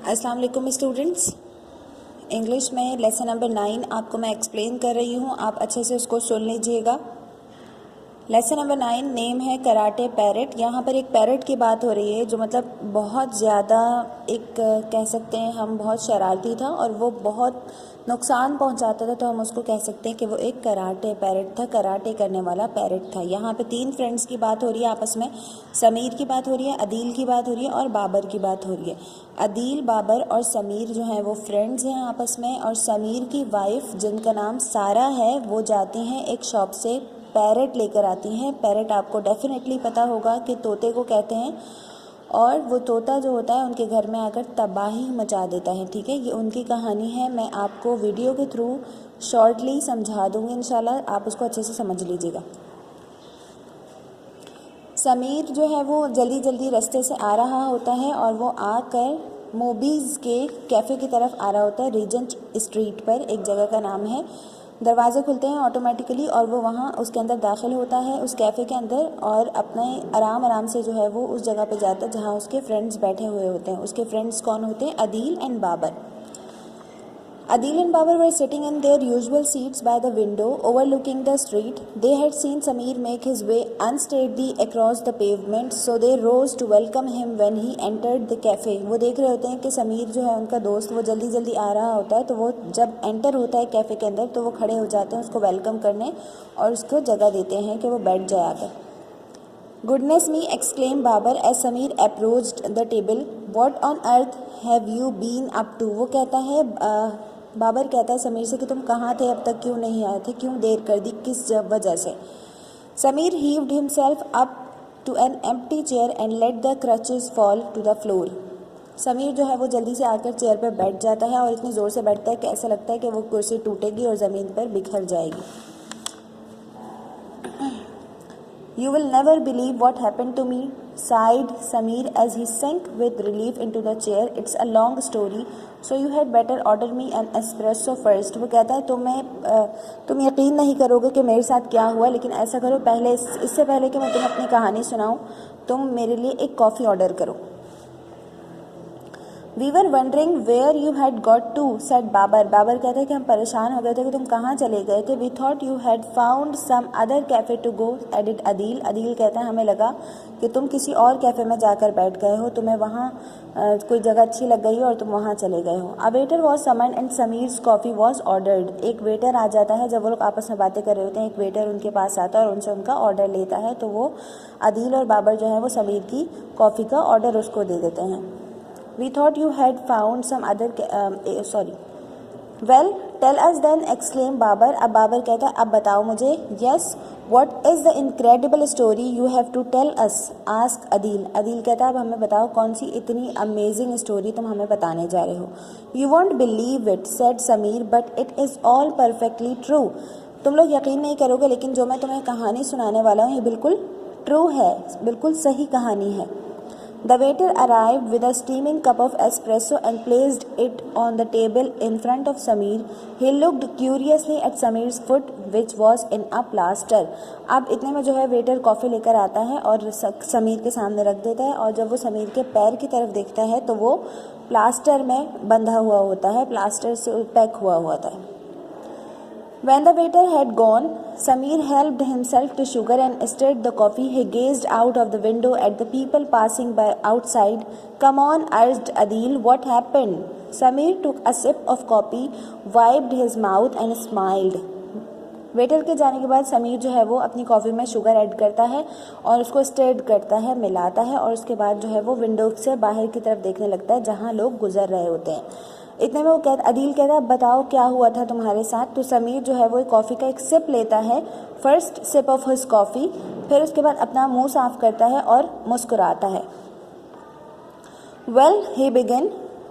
अस्सलाम वालेकुम students. English में लेसन नंबर 9 आपको मैं एक्सप्लेन कर रही हूँ, आप अच्छे से उसको सुन लीजिएगा। लेसन नंबर 9 नेम है कराटे पैरेट। यहाँ पर एक पैरेट की बात हो रही है जो मतलब बहुत ज़्यादा एक कह सकते हैं हम बहुत शरारती था और वो बहुत नुकसान पहुँचाता था, तो हम उसको कह सकते हैं कि वो एक कराटे पैरेट था, कराटे करने वाला पैरेट था। यहाँ पे 3 फ्रेंड्स की बात हो रही है आपस में। समीर की बात हो रही है, अदील की बात हो रही है और बाबर की बात हो रही है। अदील, बाबर और समीर जो हैं वो फ्रेंड्स हैं आपस में, और समीर की वाइफ जिनका नाम सारा है वो जाती हैं एक शॉप से पैरेट लेकर आती हैं। पैरेट आपको डेफिनेटली पता होगा कि तोते को कहते हैं, और वो तोता जो होता है उनके घर में आकर तबाही मचा देता है। ठीक है, ये उनकी कहानी है। मैं आपको वीडियो के थ्रू शॉर्टली समझा दूँगी इंशाल्लाह, आप उसको अच्छे से समझ लीजिएगा। समीर जो है वो जल्दी जल्दी रास्ते से आ रहा होता है और वो आकर मोबीज़ के कैफ़े की तरफ आ रहा होता है। रीजेंट स्ट्रीट पर एक जगह का नाम है। दरवाज़े खुलते हैं ऑटोमेटिकली और वो वहाँ उसके अंदर दाखिल होता है उस कैफ़े के अंदर, और अपने आराम से जो है वो उस जगह पे जाता है जहाँ उसके फ्रेंड्स बैठे हुए होते हैं। उसके फ्रेंड्स कौन होते हैं? Adil and Babar. Adil and Babar were sitting in their usual seats by the window overlooking the street. They had seen Sameer make his way unsteadily across the pavement, so they rose to welcome him when he entered the cafe. वो देख रहे होते हैं कि समीर जो है उनका दोस्त वो जल्दी जल्दी आ रहा होता है, तो वो जब एंटर होता है कैफ़े के अंदर तो वो खड़े हो जाते हैं उसको वेलकम करने और उसको जगह देते हैं कि वो बैठ जाए आकर। Goodness me, exclaimed Babar as Sameer approached the table. What on earth have you been up to? वो कहता है बाबर कहता है समीर से कि तुम कहाँ थे अब तक, क्यों नहीं आए थे, क्यों देर कर दी, किस वजह से? Sameer heaved himself up to an empty chair and let the crutches fall to the floor. Sameer जो है वो जल्दी से आकर चेयर पर बैठ जाता है और इतनी ज़ोर से बैठता है कि ऐसा लगता है कि वो कुर्सी टूटेगी और ज़मीन पर बिखर जाएगी। You will never believe what happened to me, sighed Sameer as he sank with relief into the chair. It's a long story, so you had better order me an espresso first. वो कहता है तुम यकीन नहीं करोगे कि मेरे साथ क्या हुआ, लेकिन ऐसा करो पहले इससे पहले कि मैं तुम्हें अपनी कहानी सुनाऊं, तुम मेरे लिए एक कॉफ़ी ऑर्डर करो। We were wondering where you had got to, said Babar. Babar कहते हैं कि हम परेशान हो गए थे कि तुम कहाँ चले गए थे। We thought you had found some other cafe to go, added Adeel. Adeel कहता है हमें लगा कि तुम किसी और कैफ़े में जाकर बैठ गए हो, तुम्हें वहाँ कोई जगह अच्छी लग गई हो और तुम वहाँ चले गए हो। A waiter was summoned and Sameer's coffee was ordered. एक वेटर आ जाता है, जब वो लोग आपस में बातें कर रहे होते हैं एक वेटर उनके पास आता है और उनसे उनका ऑर्डर लेता है, तो वो अदील और बाबर जो है वो समीर की कॉफ़ी का ऑर्डर उसको दे देते हैं। We thought you had found some other Well, tell us then, exclaimed Babar. अब बाबर कहता है अब बताओ मुझे। Yes, what is the incredible story you have to tell us? asked Adeel. Adeel कहता है अब हमें बताओ कौन सी इतनी अमेजिंग स्टोरी तुम हमें बताने जा रहे हो। You won't believe it, said Sameer, but it is all perfectly true. तुम लोग यकीन नहीं करोगे, लेकिन जो मैं तुम्हें कहानी सुनाने वाला हूँ ये बिल्कुल ट्रू है, बिल्कुल सही कहानी है। The waiter arrived with a steaming cup of espresso and placed it on the table in front of Sameer. He looked curiously at Sameer's foot, which was in a plaster. अब इतने में जो है वेटर कॉफ़ी लेकर आता है और समीर के सामने रख देता है, और जब वो समीर के पैर की तरफ देखता है तो वो प्लास्टर में बंधा हुआ होता है, प्लास्टर से पैक हुआ होता है। When the waiter had gone, Sameer helped himself to sugar and stirred the coffee. He gazed out of the window at the people passing by outside. Come on, urged Adil. What happened? Sameer took a sip of coffee, wiped his mouth and smiled. Waiter के जाने के बाद समीर जो है वो अपनी coffee में sugar add करता है और उसको स्टिर्ड करता है, मिलाता है, और उसके बाद जो है वो विंडो से बाहर की तरफ देखने लगता है जहाँ लोग गुजर रहे होते हैं। इतने में वो अदील कहता है बताओ क्या हुआ था तुम्हारे साथ। तो समीर जो है वो कॉफ़ी का एक सिप लेता है, first sip of his coffee, फिर उसके बाद अपना मुंह साफ करता है और मुस्कुराता है। Well, he begin,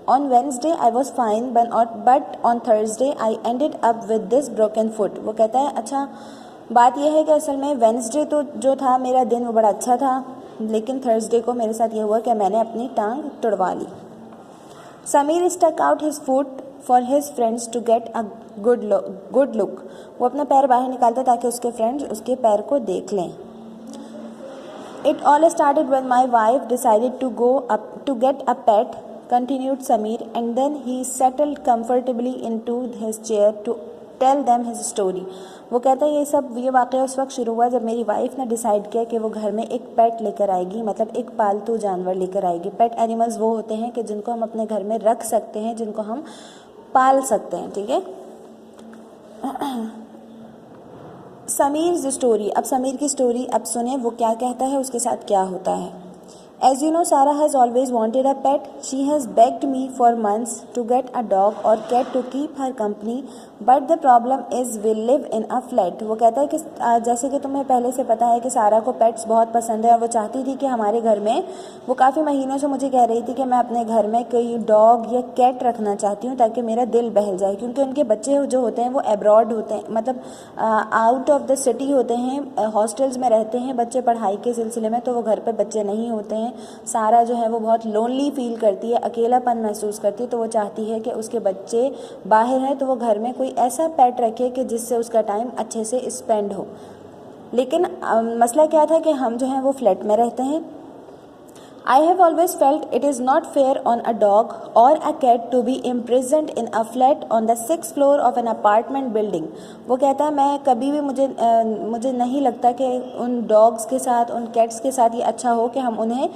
on Wednesday I was fine but on Thursday I ended up with this broken foot. वो कहता है अच्छा बात यह है कि असल में वेंसडे तो जो था मेरा दिन वो बड़ा अच्छा था, लेकिन थर्सडे को मेरे साथ ये हुआ कि मैंने अपनी टांग तुड़वा ली। Sameer stuck out his foot for his friends to get a good look. वो अपना पैर बाहर निकालता ताकि उसके फ्रेंड्स उसके पैर को देख लें। It all started when my wife decided to get a pet continued Sameer, and then he settled comfortably into his chair to tell them his story. वो कहता है ये वाक़या उस वक्त शुरू हुआ जब मेरी वाइफ ने डिसाइड किया कि वो घर में एक पेट लेकर आएगी, मतलब एक पालतू जानवर लेकर आएगी. पेट एनिमल्स वो होते हैं कि जिनको हम अपने घर में रख सकते हैं, जिनको हम पाल सकते हैं. ठीक है. समीर स्टोरी. अब समीर की स्टोरी अब सुने, वो क्या कहता है, उसके साथ क्या होता है. As you know, Sarah has always wanted a pet. She has begged me for months to get a dog or cat to keep her company, but the problem is we live in a flat. वो कहता है कि जैसे कि तुम्हें पहले से पता है कि सारा को पेट्स बहुत पसंद है और वो चाहती थी कि हमारे घर में, वो काफ़ी महीनों से मुझे कह रही थी कि मैं अपने घर में कोई डॉग या कैट रखना चाहती हूँ ताकि मेरा दिल बहल जाए, क्योंकि उनके बच्चे जो होते हैं वो एब्रॉड होते हैं, मतलब आउट ऑफ द सिटी होते हैं, हॉस्टल्स में रहते हैं बच्चे पढ़ाई के सिलसिले में, तो वो घर पर बच्चे नहीं होते हैं. सारा जो है वो बहुत लोनली फील करती है, अकेलापन महसूस करती है, तो वो चाहती है कि उसके बच्चे बाहर हैं तो वो घर में कोई ऐसा पेट रखे कि जिससे उसका टाइम अच्छे से स्पेंड हो. लेकिन मसला क्या था कि हम जो हैं वो फ्लैट में रहते हैं. I have always felt it is not fair on a dog or a cat to be imprisoned in a flat on the 6th floor of an apartment building. वो कहता है मैं कभी भी मुझे नहीं लगता कि उन डॉग्स के साथ, उन कैट्स के साथ ये अच्छा हो कि हम उन्हें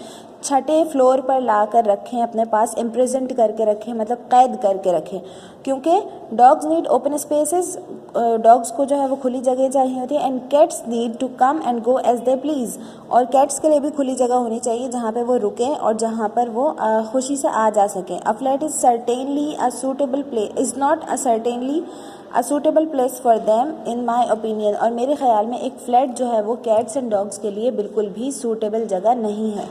छठे फ्लोर पर ला कर रखें, अपने पास इम्प्रिजेंट करके रखें, मतलब कैद करके रखें, क्योंकि dogs need open spaces. Dogs को जो है वो खुली जगह चाहिए होती है. And cats need to come and go as they please. और कैट्स के लिए भी खुली जगह होनी चाहिए जहाँ पे वो रुकें और जहाँ पर वो खुशी से आ जा सकें. A flat is certainly a suitable place, is not a certainly a suitable place for them in my opinion. और मेरे ख्याल में एक फ्लैट जो है वो कैट्स एंड डॉग्स के लिए बिल्कुल भी सूटेबल जगह नहीं है.